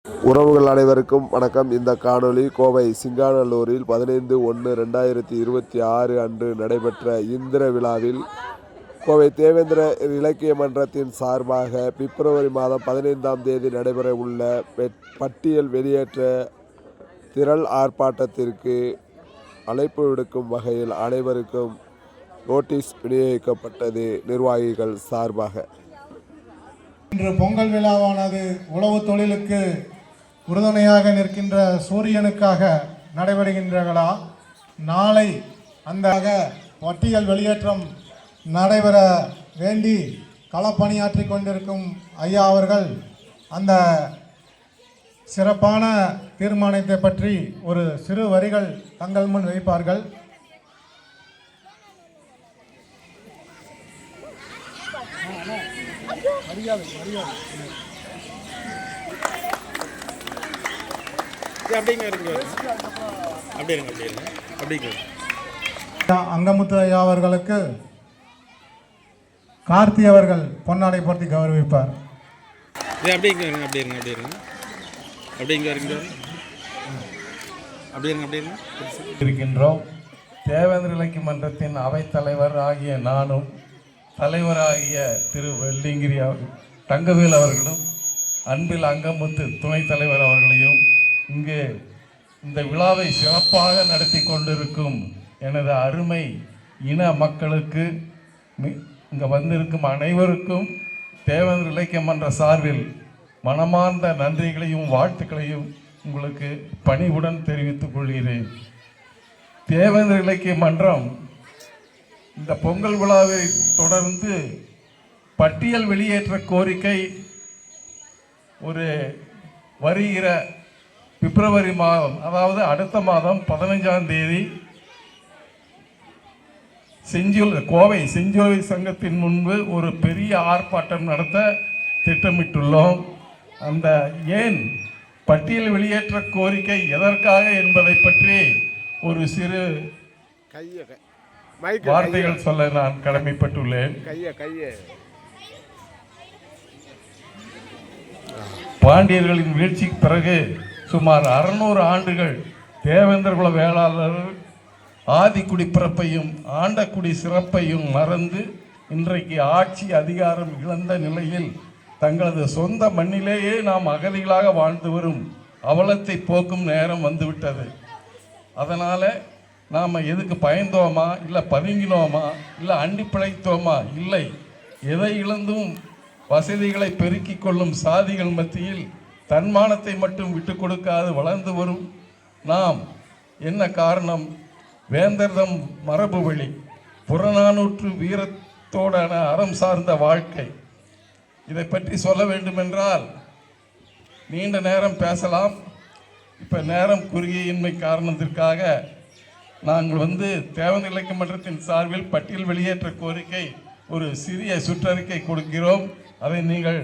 உறவுகள் அனைவருக்கும் வணக்கம். இந்த காணொளி கோவை சிங்காநல்லூரில் 15/1/2026 அன்று நடைபெற்ற இந்திர விழாவில் கோவை தேவேந்திர இலக்கிய மன்றத்தின் சார்பாக பிப்ரவரி மாதம் 15ஆம் தேதி நடைபெற உள்ள பட்டியல் வெளியேற்ற திரள் ஆர்ப்பாட்டத்திற்கு அழைப்பு விடுக்கும் வகையில் அனைவருக்கும் நோட்டீஸ் விநியோகிக்கப்பட்டது. நிர்வாகிகள் சார்பாக இன்று பொங்கல் விழாவானது உழவு தொழிலுக்கு உறுதுணையாக நிற்கின்ற சூரியனுக்காக நடைபெறுகின்ற விழா. நாளை அந்த பட்டியல் வெளியேற்றம் நடைபெற வேண்டி களப்பணியாற்றி கொண்டிருக்கும் ஐயா அவர்கள் அந்த சிறப்பான தீர்மானத்தை பற்றி ஒரு சிறு வரிகள் தங்கள் முன் வைப்பார்கள். அங்கமுத்து ஐயா அவர்களுக்கு கார்த்தி அவர்கள் பொன்னாடை போர்த்தி கௌரவிப்பார். இருக்கின்றோம். தேவேந்திர இலக்கிய மன்றத்தின் அவைத்தலைவர் ஆகிய நானும், தலைவராகிய திரு வெள்ளிங்கிரி தங்கவேல் அவர்களும், அன்பில் அங்கமுத்து துணைத் தலைவர் அவர்களையும், இங்கு இந்த விழாவை சிறப்பாக நடத்தி கொண்டிருக்கும் எனது அருமை இன மக்களுக்கு, இங்கே வந்திருக்கும் அனைவருக்கும் தேவேந்திர இலக்கிய மன்ற சார்பில் மனமார்ந்த நன்றிகளையும் வாழ்த்துக்களையும் உங்களுக்கு பணிவுடன் தெரிவித்துக் கொள்கிறேன். தேவேந்திர இலக்கிய மன்றம் இந்த பொங்கல் விழாவை தொடர்ந்து பட்டியல் வெளியேற்ற கோரிக்கை ஒரு வருகிற பிப்ரவரி மாதம், அதாவது அடுத்த மாதம் 15ஆம் தேதி கோவை செஞ்சிலுவை சங்கத்தின் முன்பு ஒரு பெரிய ஆர்ப்பாட்டம் நடத்த திட்டமிட்டுள்ளோம். அந்த ஏன் பட்டியல் வெளியேற்ற கோரிக்கை எதற்காக என்பதை பற்றி ஒரு சிறு வார்த்தைகள் சொல்ல நான் கடமைப்பட்டுள்ளேன். பாண்டியர்களின் வீழ்ச்சிக்கு பிறகு சுமார் 600 ஆண்டுகள் தேவேந்திர குல வேளாளர் ஆதிக்குடி பிறப்பையும் ஆண்டக்குடி சிறப்பையும் மறந்து இன்றைக்கு ஆட்சி அதிகாரம் இழந்த நிலையில் தங்களது சொந்த மண்ணிலேயே நாம் அகதிகளாக வாழ்ந்து வரும் அவலத்தை போக்கும் நேரம் வந்துவிட்டது. அதனால் நாம் எதுக்கு பயந்தோமா, இல்லை பதுங்கினோமா, இல்லை அண்டி பிழைத்தோமா? இல்லை, எதை இழந்தும் வசதிகளை பெருக்கிக் கொள்ளும் சாதிகள் மத்தியில் தன்மானத்தை மட்டும் விட்டு கொடுக்காது வளர்ந்து வரும் நாம் என்ன காரணம்? வேந்தர்தம் மரபு வழி புறநானூற்று வீரத்தோடான அறம் சார்ந்த வாழ்க்கை. இதை பற்றி சொல்ல வேண்டுமென்றால் நீண்ட நேரம் பேசலாம். இப்போ நேரம் குறுகியின்மை காரணத்திற்காக நாங்கள் தேவேந்திர இலக்கிய மன்றத்தின் சார்பில் பட்டியல் வெளியேற்ற கோரிக்கை ஒரு சிறிய சுற்றறிக்கை கொடுக்கிறோம். அதை நீங்கள்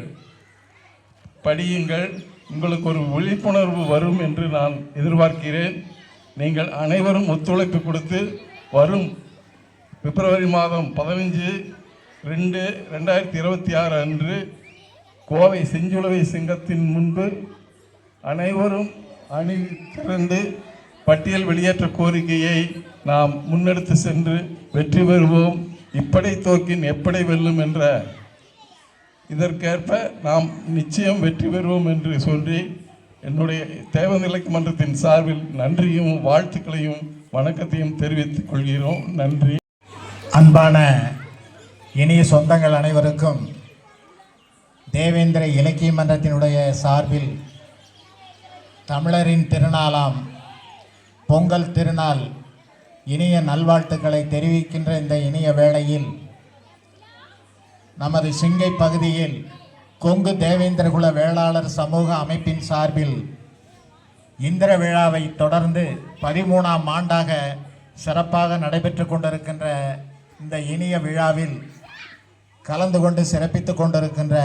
படியுங்கள். உங்களுக்கு ஒரு விழிப்புணர்வு வரும் என்று நான் எதிர்பார்க்கிறேன். நீங்கள் அனைவரும் ஒத்துழைப்பு கொடுத்து வரும் பிப்ரவரி மாதம் 15/2/2026 அன்று கோவை செஞ்சிலுவை சங்கத்தின் முன்பு அனைவரும் அணி திரண்டு பட்டியல் வெளியேற்ற கோரிக்கையை நாம் முன்னெடுத்து சென்று வெற்றி பெறுவோம். இப்படை தோற்கின் எப்படை வெல்லும் என்ற இதற்கேற்ப நாம் நிச்சயம் வெற்றி பெறுவோம் என்று சொல்லி என்னுடைய தேவேந்திர இலக்கிய மன்றத்தின் சார்பில் நன்றியும் வாழ்த்துக்களையும் வணக்கத்தையும் தெரிவித்துக் கொள்கிறோம். நன்றி. அன்பான இனிய சொந்தங்கள் அனைவருக்கும் தேவேந்திர இலக்கிய மன்றத்தினுடைய சார்பில் தமிழரின் திருநாளாம் பொங்கல் திருநாள் இனிய நல்வாழ்த்துக்களை தெரிவிக்கின்ற இந்த இனிய வேளையில் நமது சிங்கை பகுதியில் கொங்கு தேவேந்திர குல வேளாளர் சமூக அமைப்பின் சார்பில் இந்திர விழாவை தொடர்ந்து 13ஆம் ஆண்டாக சிறப்பாக நடைபெற்று கொண்டிருக்கின்ற இந்த இனிய விழாவில் கலந்து கொண்டு சிறப்பித்து கொண்டிருக்கின்ற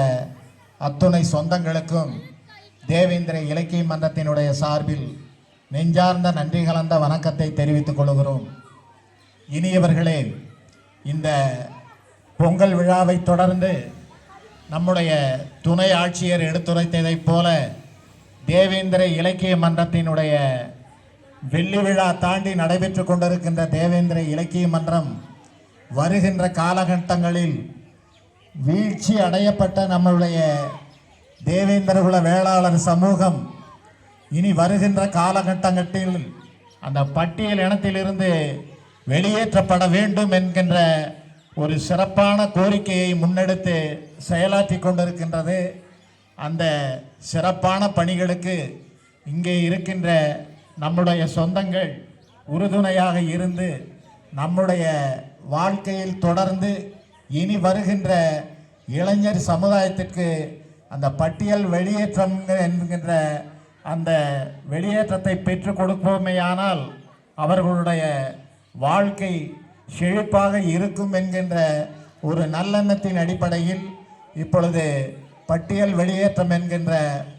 அத்துணை சொந்தங்களுக்கும் தேவேந்திர இலக்கிய மன்றத்தினுடைய சார்பில் நெஞ்சார்ந்த நன்றி கலந்த வணக்கத்தை தெரிவித்துக் கொள்கிறோம். இனியவர்களே, இந்த பொங்கல் விழாவை தொடர்ந்து நம்முடைய துணை ஆட்சியர் எடுத்துரைத்ததைப் போல தேவேந்திர இலக்கிய மன்றத்தினுடைய வெள்ளி விழா தாண்டி நடைபெற்று கொண்டிருக்கின்ற தேவேந்திர இலக்கிய மன்றம் வருகின்ற காலகட்டங்களில் வீழ்ச்சி அடையப்பட்ட நம்முடைய தேவேந்திரகுல வேளாளர் சமூகம் இனி வருகின்ற காலகட்டங்களில் அந்த பட்டியல் இனத்திலிருந்து வெளியேற்றப்பட வேண்டும் என்கின்ற ஒரு சிறப்பான கோரிக்கையை முன்னெடுத்து செயலாற்றி கொண்டிருக்கின்றது. அந்த சிறப்பான பணிகளுக்கு இங்கே இருக்கின்ற நம்முடைய சொந்தங்கள் உறுதுணையாக இருந்து நம்முடைய வாழ்க்கையில் தொடர்ந்து இனி வருகின்ற இளைஞர் சமுதாயத்திற்கு அந்த பட்டியல் வெளியேற்றம் என்கின்ற அந்த வெளியேற்றத்தை பெற்றுக் கொடுப்போமேயானால் அவர்களுடைய வாழ்க்கை செழிப்பாக இருக்கும் என்கின்ற ஒரு நல்லெண்ணத்தின் அடிப்படையில் இப்பொழுது பட்டியல் வெளியேற்றம் என்கின்ற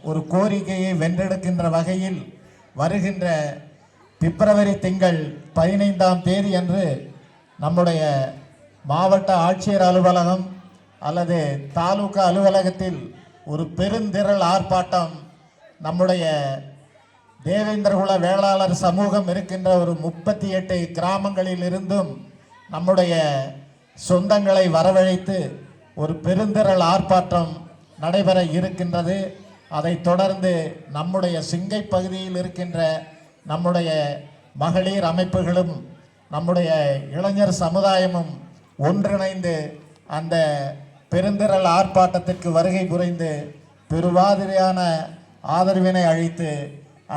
ஒரு கோரிக்கையை வென்றெடுக்கின்ற வகையில் வருகின்ற பிப்ரவரி திங்கள் 15ஆம் தேதி அன்று நம்முடைய மாவட்ட ஆட்சியர் அலுவலகம் அல்லது தாலுகா அலுவலகத்தில் ஒரு பெருந்திரள் ஆர்ப்பாட்டம் நம்முடைய தேவேந்திரகுல வேளாளர் சமூகம் இருக்கின்ற ஒரு 38 கிராமங்களில் இருந்தும் நம்முடைய சொந்தங்களை வரவழைத்து ஒரு பெருந்திரள் ஆர்ப்பாட்டம் நடைபெற இருக்கின்றது. அதைத் தொடர்ந்து நம்முடைய சிங்கை பகுதியில் இருக்கின்ற நம்முடைய மகளிர் அமைப்புகளும் நம்முடைய இளைஞர் சமுதாயமும் ஒன்றிணைந்து அந்த பெருந்திரள் ஆர்ப்பாட்டத்திற்கு வருகை புரிந்து பெருவாதிரியான ஆதரவினை அளித்து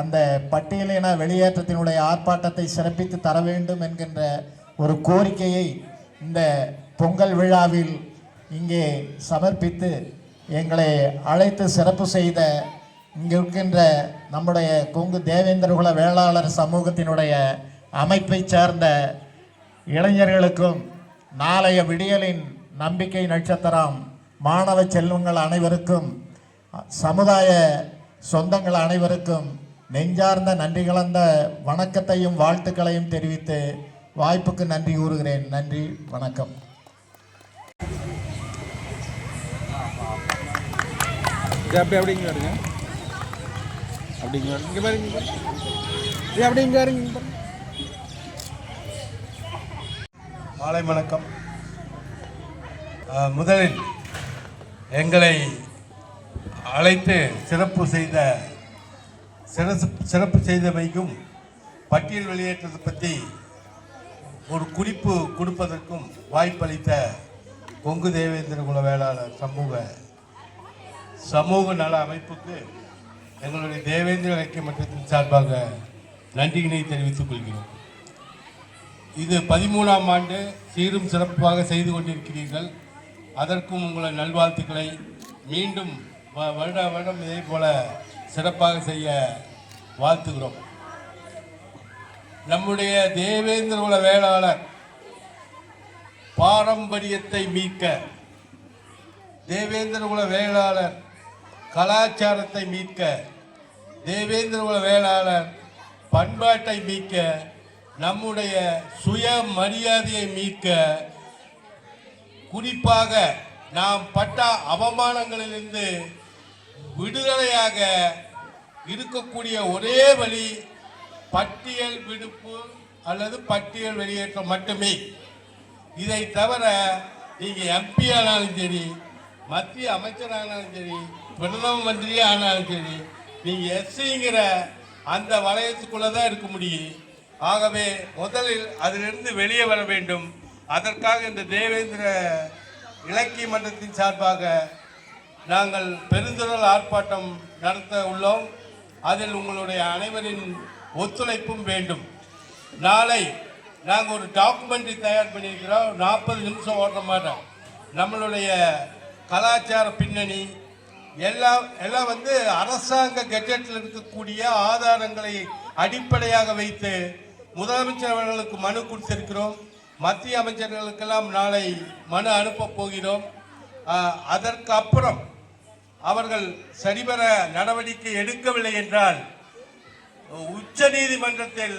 அந்த பட்டியலின வெளியேற்றத்தினுடைய ஆர்ப்பாட்டத்தை சிறப்பித்து தர வேண்டும் என்கின்ற ஒரு கோரிக்கையை இந்த பொங்கல் விழாவில் இங்கே சமர்ப்பித்து எங்களை அழைத்து சிறப்பு செய்த இங்கே இருக்கின்ற நம்முடைய கொங்கு தேவேந்திரகுல வேளாளர் சமூகத்தினுடைய அமைப்பை சார்ந்த இளைஞர்களுக்கும் நாளைய விடியலின் நம்பிக்கை நட்சத்திரம் மாணவ செல்வங்கள் அனைவருக்கும் சமுதாய சொந்தங்கள் அனைவருக்கும் நெஞ்சார்ந்த நன்றி கலந்த வணக்கத்தையும் வாழ்த்துக்களையும் தெரிவித்து வாய்ப்புக்கு நன்றி கூறுகிறேன். நன்றி, வணக்கம். அப்படிங்க வருங்க, அப்படிங்க இங்கே பாருங்க, அப்படிங்க பாருங்க. மாலை வணக்கம். முதலில் எங்களை அழைத்து சிறப்பு செய்தமைக்கும் பட்டியல் வெளியேற்றத்தை பற்றி ஒரு குறிப்பு கொடுப்பதற்கும் வாய்ப்பளித்த கொங்கு தேவேந்திரகுல வேளாளர் சமூக நல அமைப்புக்கு எங்களுடைய தேவேந்திர இலக்கிய மன்றத்தின் சார்பாக நன்றியினை தெரிவித்துக் கொள்கிறோம். இது 13ஆம் ஆண்டு சீரும் சிறப்பாக செய்து கொண்டிருக்கிறீர்கள். அதற்கும் உங்களை நல்வாழ்த்துக்களை மீண்டும் வருடம் இதே போல சிறப்பாக செய்ய வாழ்த்துகிறோம். நம்முடைய தேவேந்திரகுல வேளாளர் பாரம்பரியத்தை மீட்க, தேவேந்திரகுல வேளாளர் கலாச்சாரத்தை மீட்க, தேவேந்திரகுல வேளாளர் பண்பாட்டை மீட்க, நம்முடைய சுய மரியாதையை மீட்க, குறிப்பாக நாம் பட்ட அவமானங்களிலிருந்து விடுதலையாக இருக்கக்கூடிய ஒரே வழி பட்டியல் விடுப்பு அல்லது பட்டியல் வெளியேற்றம் மட்டுமே. இதை தவிர நீங்கள் எம்பி ஆனாலும் சரி, மத்திய அமைச்சரானாலும் சரி, பிரதம மந்திரி ஆனாலும் சரி, நீங்கள் எஸ்சிங்கிற அந்த வளையத்துக்குள்ளே தான் இருக்க முடியும். ஆகவே முதலில் அதிலிருந்து வெளியே வர வேண்டும். அதற்காக இந்த தேவேந்திர இலக்கிய மன்றத்தின் சார்பாக நாங்கள் பெருந்திரள் ஆர்ப்பாட்டம் நடத்த உள்ளோம். அதில் உங்களுடைய அனைவரின் ஒத்துழைப்பும் வேண்டும். நாளை நாங்கள் ஒரு டாக்குமெண்ட்ரி தயார் பண்ணியிருக்கிறோம். 40 நிமிஷம் ஓடுற மாட்டோம். நம்மளுடைய கலாச்சார பின்னணி எல்லாம் வந்து அரசாங்க கெஜெட்டில் இருக்கக்கூடிய ஆதாரங்களை அடிப்படையாக வைத்து முதலமைச்சர் அவர்களுக்கு மனு கொடுத்திருக்கிறோம். மத்திய அமைச்சர்களுக்கெல்லாம் நாளை மனு அனுப்பப் போகிறோம். அதற்கு அப்புறம் அவர்கள் சரிவர நடவடிக்கை எடுக்கவில்லை என்றால் உச்ச நீதிமன்றத்தில்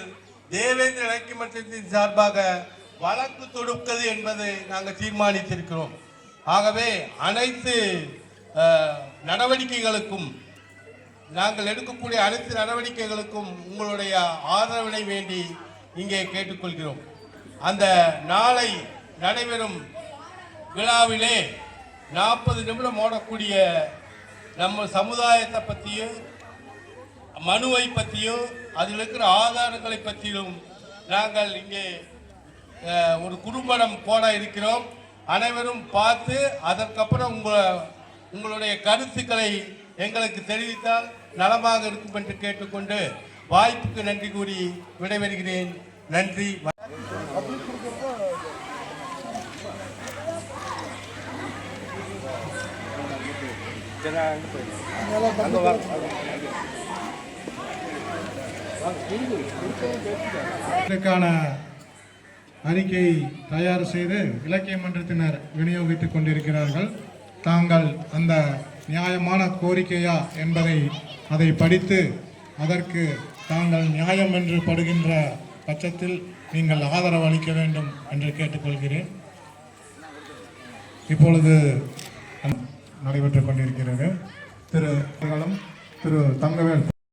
தேவேந்திர இலக்கிய மன்றத்தின் சார்பாக வழக்கு தொடுப்பது என்பதை நாங்கள் தீர்மானித்திருக்கிறோம். ஆகவே அனைத்து நடவடிக்கைகளுக்கும் நாங்கள் எடுக்கக்கூடிய அனைத்து நடவடிக்கைகளுக்கும் உங்களுடைய ஆதரவினை வேண்டி இங்கே கேட்டுக்கொள்கிறோம். அந்த நாளை நடைபெறும் விழாவிலே 40 நிமிடம் ஓடக்கூடிய நம்ம சமுதாயத்தை பற்றியும் மனுவை பற்றியும் அதில் இருக்கிற ஆதாரங்களை பற்றியும் நாங்கள் இங்கே ஒரு குறும்படம் போட இருக்கிறோம். அனைவரும் பார்த்து அதற்கப்புறம் உங்களுடைய கருத்துக்களை எங்களுக்கு தெரிவித்தால் நலமாக இருக்கும் என்று கேட்டுக்கொண்டு வாய்ப்புக்கு நன்றி கூறி விடைபெறுகிறேன். நன்றி. இதற்கான அறிக்கையை தயார் செய்து இலக்கிய மன்றத்தினர் விநியோகித்துக் கொண்டிருக்கிறார்கள். தாங்கள் அந்த நியாயமான கோரிக்கையா என்பதை அதை படித்து அதற்கு தாங்கள் நியாயம் என்று படுகின்ற பட்சத்தில் நீங்கள் ஆதரவு அளிக்க வேண்டும் என்று கேட்டுக்கொள்கிறேன். இப்பொழுது நடைபெற்றுக் கொண்டிருக்கிறது. திரு தங்கவேல்